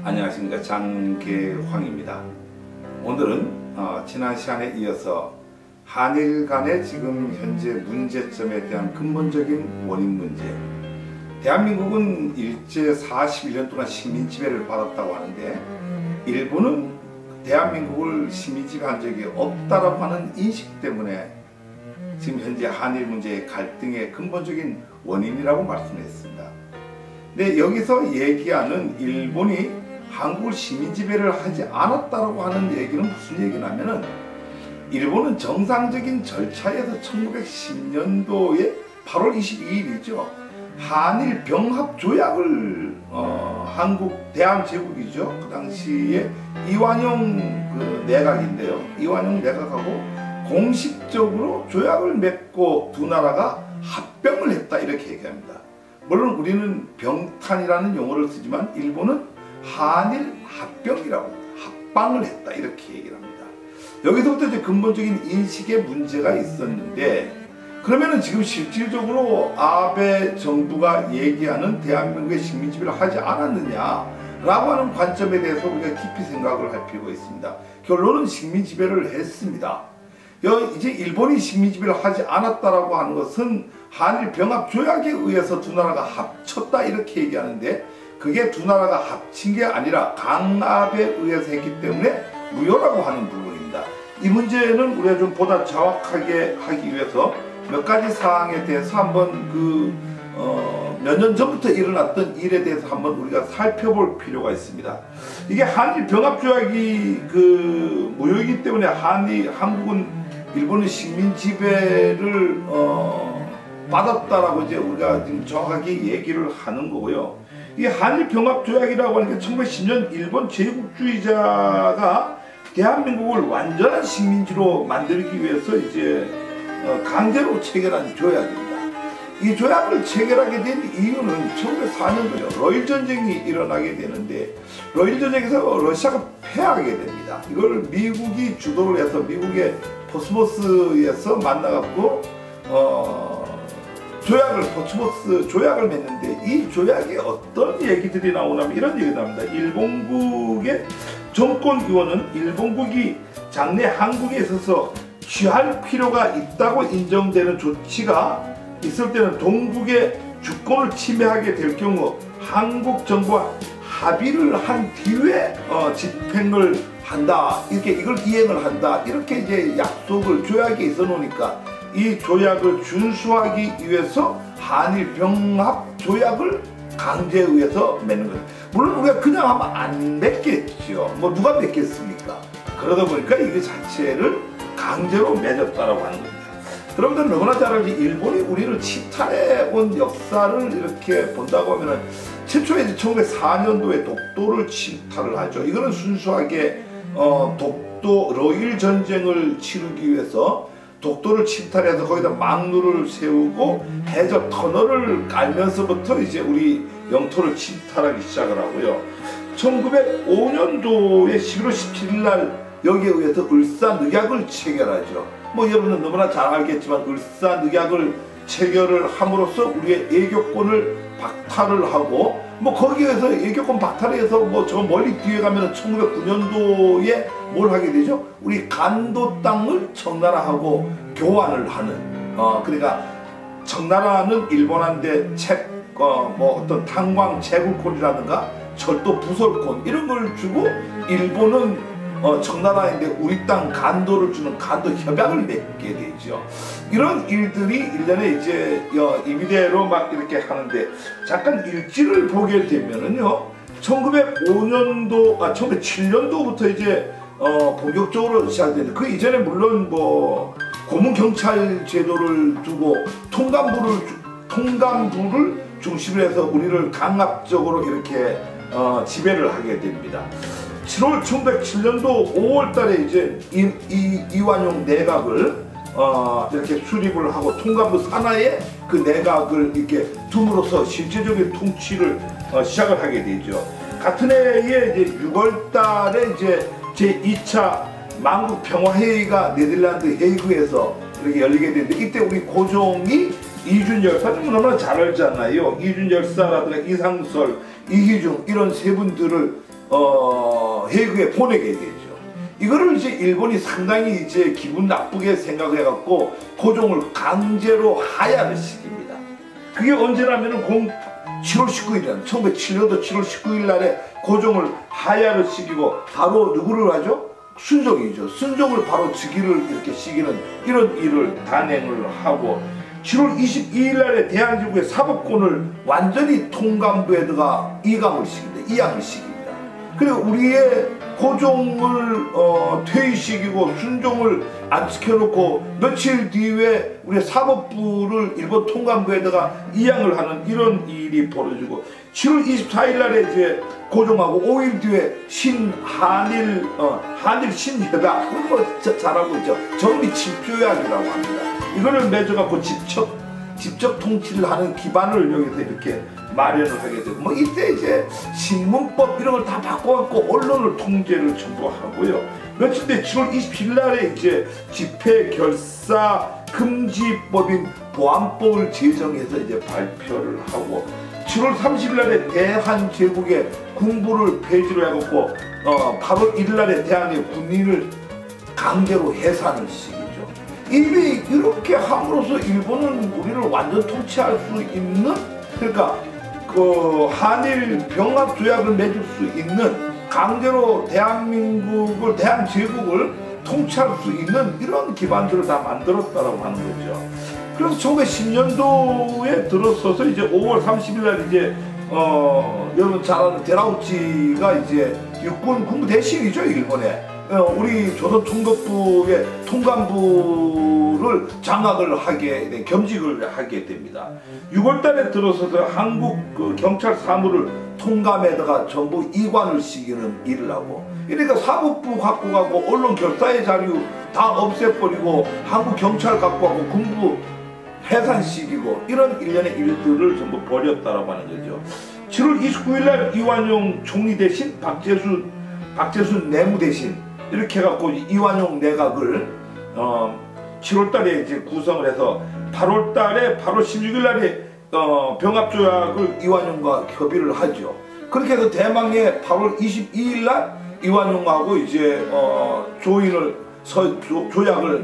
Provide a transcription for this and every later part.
안녕하십니까, 장계황입니다. 오늘은 지난 시간에 이어서 한일 간의 지금 현재 문제점에 대한 근본적인 원인 문제, 대한민국은 일제 41년 동안 식민지배를 받았다고 하는데 일본은 대한민국을 식민지배한 적이 없다라고 하는 인식 때문에 지금 현재 한일 문제의 갈등의 근본적인 원인이라고 말씀했습니다. 근데 여기서 얘기하는 일본이 한국을 식민지배를 하지 않았다고 하는 얘기는 무슨 얘기냐면은, 일본은 정상적인 절차에서 1910년도에 8월 22일이죠. 한일 병합조약을 한국 대한제국이죠. 그 당시에 이완용 내각인데요. 이완용 내각하고 공식적으로 조약을 맺고 두 나라가 합병을 했다, 이렇게 얘기합니다. 물론 우리는 병탄이라는 용어를 쓰지만 일본은 한일 합병이라고 합방을 했다, 이렇게 얘기를 합니다. 여기서부터 이제 근본적인 인식의 문제가 있었는데, 그러면은 지금 실질적으로 아베 정부가 얘기하는 대한민국의 식민지배를 하지 않았느냐라고 하는 관점에 대해서 우리가 깊이 생각을 할 필요가 있습니다. 결론은 식민지배를 했습니다. 이제 일본이 식민지배를 하지 않았다라고 하는 것은 한일 병합조약에 의해서 두 나라가 합쳤다, 이렇게 얘기하는데, 그게 두 나라가 합친 게 아니라 강압에 의해서 했기 때문에 무효라고 하는 부분입니다. 이 문제는 우리가 좀 보다 정확하게 하기 위해서 몇 가지 사항에 대해서 한번 몇 년 전부터 일어났던 일에 대해서 한번 우리가 살펴볼 필요가 있습니다. 이게 한일 병합조약이 무효이기 때문에 한국은 일본의 식민지배를 받았다라고 이제 우리가 지금 정확하게 얘기를 하는 거고요. 이 한일 병합조약이라고 하는 게 1910년 일본 제국주의자가 대한민국을 완전한 식민지로 만들기 위해서 이제 강제로 체결한 조약입니다. 이 조약을 체결하게 된 이유는 1904년도에 러일 전쟁이 일어나게 되는데, 러일 전쟁에서 러시아가 패하게 됩니다. 이걸 미국이 주도를 해서 미국의 포츠모스에서 만나갖고 포츠모스 조약을 맺는데, 이 조약에 어떤 얘기들이 나오냐면 이런 얘기가 나옵니다. 일본국의 정권의원은 일본국이 장래 한국에 있어서 취할 필요가 있다고 인정되는 조치가 있을 때는 동북의 주권을 침해하게 될 경우 한국 정부와 합의를 한 뒤에 집행을 한다, 이걸 이행을 한다, 이렇게 이제 약속을 조약에 있어 놓으니까 이 조약을 준수하기 위해서 한일 병합 조약을 강제에 의해서 맺는 거예요. 물론 우리가 그냥 하면 안 맺겠죠. 뭐 누가 맺겠습니까? 그러다 보니까 이게 자체를 강제로 맺었다라고 하는 겁니다. 여러분들 너무나 잘 알지, 일본이 우리를 침탈해 온 역사를 이렇게 본다고 하면은 최초에 이제 1904년도에 독도를 침탈을 하죠. 이거는 순수하게 독도 러일 전쟁을 치르기 위해서 독도를 침탈해서 거기다 망루를 세우고 해저 터널을 깔면서부터 이제 우리 영토를 침탈하기 시작을 하고요. 1905년도에 11월 17일 날 여기에 의해서 을사늑약을 체결하죠. 뭐 여러분은 너무나 잘 알겠지만 을사늑약을 체결을 함으로써 우리의 애교권을 박탈을 하고, 뭐 거기에서 애교권 박탈해서 뭐 저 멀리 뒤에 가면 1909년도에 뭘 하게 되죠? 우리 간도 땅을 청나라하고 교환을 하는, 그러니까 청나라는 일본한테 뭐 어떤 탄광 채굴권이라든가 철도 부설권 이런 걸 주고, 일본은 청나라인데 우리 땅 간도를 주는 간도 협약을 맺게 되죠. 이런 일들이 1년에 이제 임의대로 막 이렇게 하는데, 잠깐 일지를 보게 되면은요, 1907년도부터 이제 본격적으로 시작되는데, 그 이전에 물론 뭐 고문경찰 제도를 두고 통감부를 중심으로 해서 우리를 강압적으로 이렇게 지배를 하게 됩니다. 1907년도 5월달에 이제 이완용 내각을 이렇게 수립을 하고 통감부 산하에 그 내각을 이렇게 둠으로써 실질적인 통치를 시작을 하게 되죠. 같은 해에 이제 6월달에 이제 제2차 만국 평화회의가 네덜란드 헤이그에서 이렇게 열리게 되는데, 이때 우리 고종이 이준 열사, 너무나 잘 알잖아요. 이준 열사라든가 이상설, 이희중 이런 세 분들을 해외에 보내게 되죠. 이거를 이제 일본이 상당히 이제 기분 나쁘게 생각해갖고 고종을 강제로 하야를 시킵니다. 그게 언제냐면은 7월 19일이란 1907년도 7월 19일 날에 고종을 하야를 시키고 바로 누구를 하죠? 순종이죠. 순종을 바로 즉위를 이렇게 시키는 이런 일을 단행을 하고 7월 22일 날에 대한제국의 사법권을 완전히 통감부에다가 이양을 시킵니다. 그리고 우리의 고종을 퇴위시키고 순종을 안 시켜놓고 며칠 뒤에 우리 사법부를 일본 통감부에다가 이양을 하는 이런 일이 벌어지고 7월 24일 날에 이제 고종하고 5일 뒤에 한일 신협약, 그런 거 잘 알고 있죠. 정비 칩조약이라고 합니다. 이거를 맺어갖고 직접 통치를 하는 기반을 여기서 이렇게 마련을 하게 되고, 뭐 이때 이제 신문법 이런 걸 다 바꿔갖고 언론을 통제를 전부 하고요. 며칠 뒤 7월 27일 날에 이제 집회 결사 금지법인 보안법을 제정해서 이제 발표를 하고 7월 30일 날에 대한제국의 군부를 폐지를 해갖고 8월 1일 날에 대한의 군인을 강제로 해산을 시키죠. 이미 이렇게 함으로써 일본은 우리를 완전 통치할 수 있는, 그러니까 그 한일 병합 조약을 맺을 수 있는, 강제로 대한제국을 통치할 수 있는 이런 기반들을 다 만들었다라고 하는 거죠. 그래서 1910년도에 들어서서 이제 5월 30일 날 이제 여러분 잘 아는 데라우치가 이제 육군 군부 대신이죠, 일본에. 우리 조선 총독부의 통감부를 장악을 하게 된, 겸직을 하게 됩니다. 6월 달에 들어서서 한국 그 경찰 사무를 통감에다가 전부 이관을 시키는 일을 하고, 그러니까 사법부 갖고 가고 언론 결사의 자유 다 없애버리고 한국 경찰 갖고 가고 군부 해산시키고 이런 일련의 일들을 전부 벌였다라고 하는 거죠. 7월 29일 날 이완용 총리 대신 박재순 내무 대신 이렇게 해갖고 이완용 내각을 7월 달에 이제 구성을 해서 8월 16일 날에 병합조약을 이완용과 협의를 하죠. 그렇게 해서 대망의 8월 22일 날 이완용하고 이제 조약을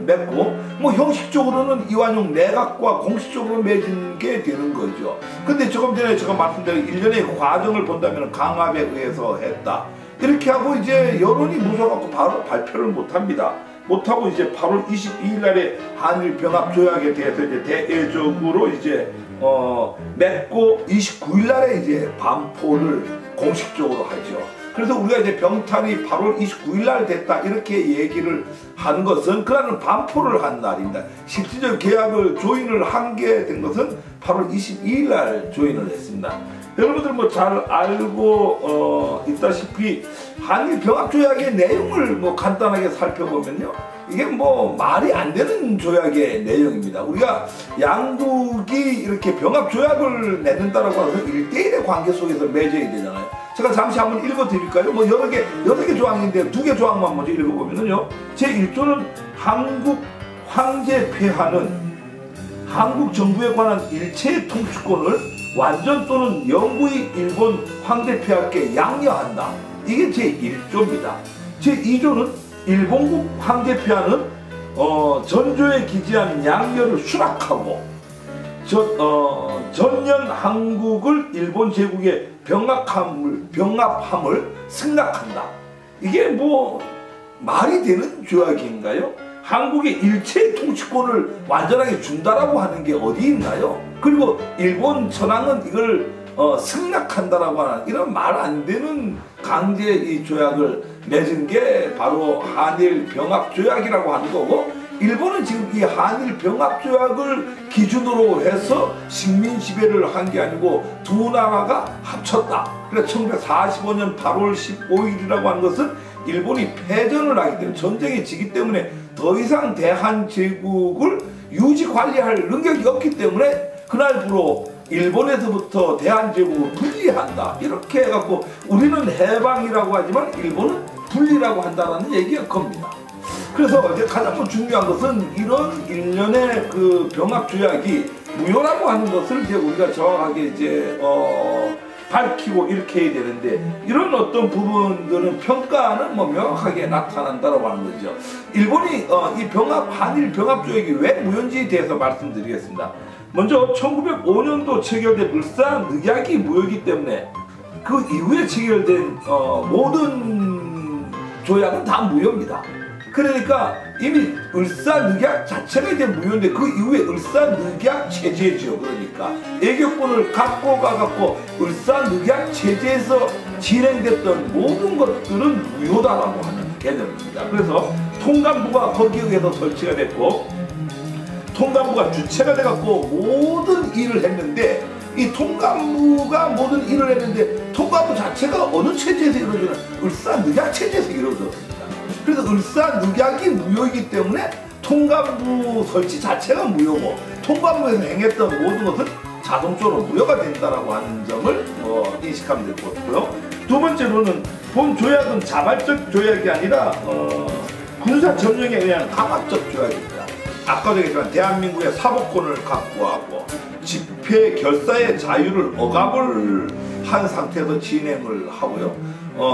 맺고, 뭐 형식적으로는 이완용 내각과 공식적으로 맺은 게 되는 거죠. 근데 조금 전에 제가 말씀드린 일련의 과정을 본다면 강압에 의해서 했다, 이렇게 하고 이제 여론이 무서워갖고 바로 발표를 못합니다. 못하고 이제 8월 22일 날에 한일 병합 조약에 대해서 이제 대외적으로 이제 맺고 29일 날에 이제 반포를 공식적으로 하죠. 그래서 우리가 이제 병탄이 8월 29일 날 됐다 이렇게 얘기를 하는 것은 그날은 반포를 한 날입니다. 실질적 계약을 조인을 한 게 된 것은 8월 22일 날 조인을 했습니다. 여러분들 뭐 잘 알고 있다시피 한일 병합조약의 내용을 뭐 간단하게 살펴보면요, 이게 뭐 말이 안 되는 조약의 내용입니다. 우리가 양국이 이렇게 병합조약을 맺는다라고 해서 1대1의 관계 속에서 맺어야 되잖아요. 제가 잠시 한번 읽어드릴까요? 뭐 여러 개 조항인데 2개 조항만 먼저 읽어보면요, 제1조는 한국 황제 폐하는 한국 정부에 관한 일체의 통치권을 완전 또는 영구히 일본 황제 폐하께 양려한다. 이게 제1조입니다. 제2조는 일본국 황제 폐하는 전조에 기재한 양려를 수락하고 전년 한국을 일본 제국의 병합함을 승낙한다. 이게 뭐 말이 되는 조약인가요? 한국의 일체 통치권을 완전하게 준다라고 하는 게 어디 있나요? 그리고 일본 천황은 이걸 승낙한다라고 하는 이런 말 안 되는 강제 이 조약을 맺은 게 바로 한일 병합 조약이라고 하는 거고, 일본은 지금 이 한일 병합 조약을 기준으로 해서 식민 지배를 한 게 아니고 두 나라가 합쳤다. 그래서 1945년 8월 15일이라고 하는 것은 일본이 패전을 하기 때문에, 전쟁에 지기 때문에 더 이상 대한제국을 유지 관리할 능력이 없기 때문에 그날부로 일본에서부터 대한제국을 분리한다. 이렇게 해갖고 우리는 해방이라고 하지만 일본은 분리라고 한다는 얘기가 겁니다. 그래서 이제 가장 중요한 것은 이런 일련의 그 병합조약이 무효라고 하는 것을 이제 우리가 정확하게 이제 밝히고 이렇게 해야 되는데 이런 어떤 부분들은 평가는 뭐 명확하게 나타난다고 하는 거죠. 일본이 이 병합 한일 병합 조약이 왜 무효인지에 대해서 말씀드리겠습니다. 먼저 1905년도 체결된 을사늑약이 무효이기 때문에 그 이후에 체결된 모든 조약은 다 무효입니다. 그러니까 이미 을사늑약 자체가 이제 무효인데 그 이후에 을사늑약 체제죠. 그러니까 애격본을 갖고 가갖고 을사늑약 체제에서 진행됐던 모든 것들은 무효다라고 하는 개념입니다. 그래서 통감부가 거기에 의해서 설치가 됐고 통감부가 주체가 돼갖고 모든 일을 했는데 이 통감부가 모든 일을 했는데 통감부 자체가 어느 체제에서 이루어지는 을사늑약 체제에서 이루어졌습니다. 그래서 을사늑약이 무효이기 때문에 통감부 설치 자체가 무효고 통감부에서 행했던 모든 것은 자동적으로 무효가 된다라고 하는 점을 인식하면 될 것 같고요. 두 번째로는 본 조약은 자발적 조약이 아니라 군사 점령에 의한 강압적 조약입니다. 아까도 얘기했지만 대한민국의 사법권을 확보하고 집회 결사의 자유를 억압을 한 상태에서 진행을 하고요.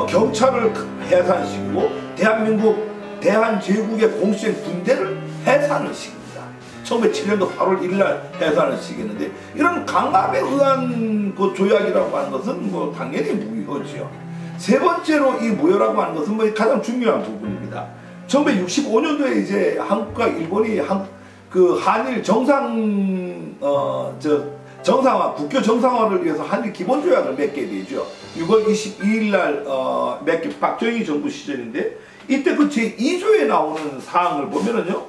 경찰을 해산시키고 대한민국 대한제국의 공식 군대를 해산을 시킵니다. 1907년도 8월 1일 해산을 시켰는데 이런 강압에 의한 그 조약이라고 하는 것은 뭐 당연히 무효죠. 세 번째로 이 무효라고 하는 것은 뭐 가장 중요한 부분입니다. 1965년도에 이제 한국과 일본이 한일 정상화, 국교 정상화를 위해서 한일 기본조약을 맺게 되죠. 6월 22일 날 맺게 박정희 정부 시절인데 이때 그 제2조에 나오는 사항을 보면은요.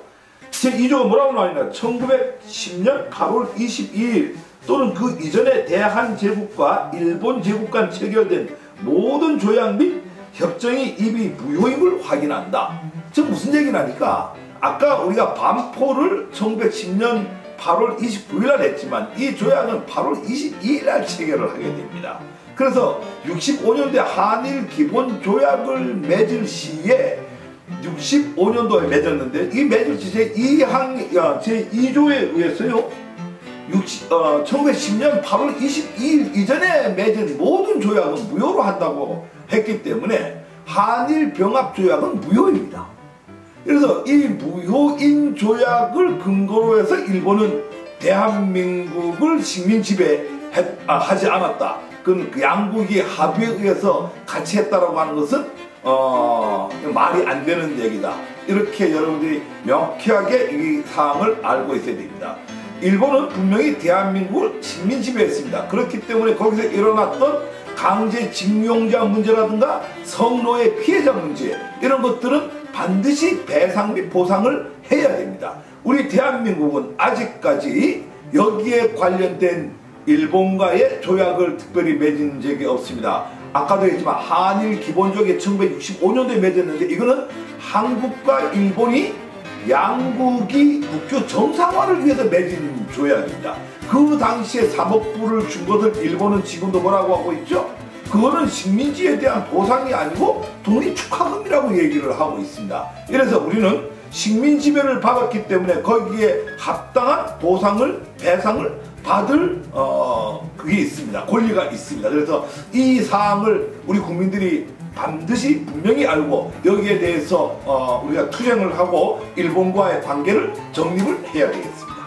제2조가 뭐라고 나오냐 1910년 8월 22일 또는 그 이전에 대한제국과 일본제국 간 체결된 모든 조약 및 협정이 이미 무효임을 확인한다. 즉 무슨 얘기냐니까 아까 우리가 반포를 1910년 8월 29일 날 했지만 이 조약은 8월 22일 날 체결을 하게 됩니다. 그래서 65년대 한일 기본 조약을 맺을 시에 65년도에 맺었는데 이 맺을 시에 제2조에 의해서요 1910년 8월 22일 이전에 맺은 모든 조약은 무효로 한다고 했기 때문에 한일 병합 조약은 무효입니다. 그래서 이 무효인 조약을 근거로 해서 일본은 대한민국을 식민 지배하지 않았다. 그 양국이 합의에 의해서 같이 했다라고 하는 것은 말이 안 되는 얘기다. 이렇게 여러분들이 명쾌하게 이 사항을 알고 있어야 됩니다. 일본은 분명히 대한민국을 식민 지배했습니다. 그렇기 때문에 거기서 일어났던 강제징용자 문제라든가 성노예 피해자 문제 이런 것들은 반드시 배상 및 보상을 해야 됩니다. 우리 대한민국은 아직까지 여기에 관련된 일본과의 조약을 특별히 맺은 적이 없습니다. 아까도 했지만 한일 기본조약이 1965년도에 맺었는데 이거는 한국과 일본이 양국이 국교 정상화를 위해서 맺은 조약입니다. 그 당시에 3억 불을 준 것을 일본은 지금도 뭐라고 하고 있죠? 그거는 식민지에 대한 보상이 아니고 독립축하금이라고 얘기를 하고 있습니다. 그래서 우리는 식민지배를 받았기 때문에 거기에 합당한 보상을 배상을 받을 그게 있습니다. 권리가 있습니다. 그래서 이 사항을 우리 국민들이 반드시 분명히 알고 여기에 대해서 우리가 투쟁을 하고 일본과의 관계를 정립을 해야 되겠습니다.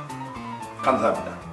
감사합니다.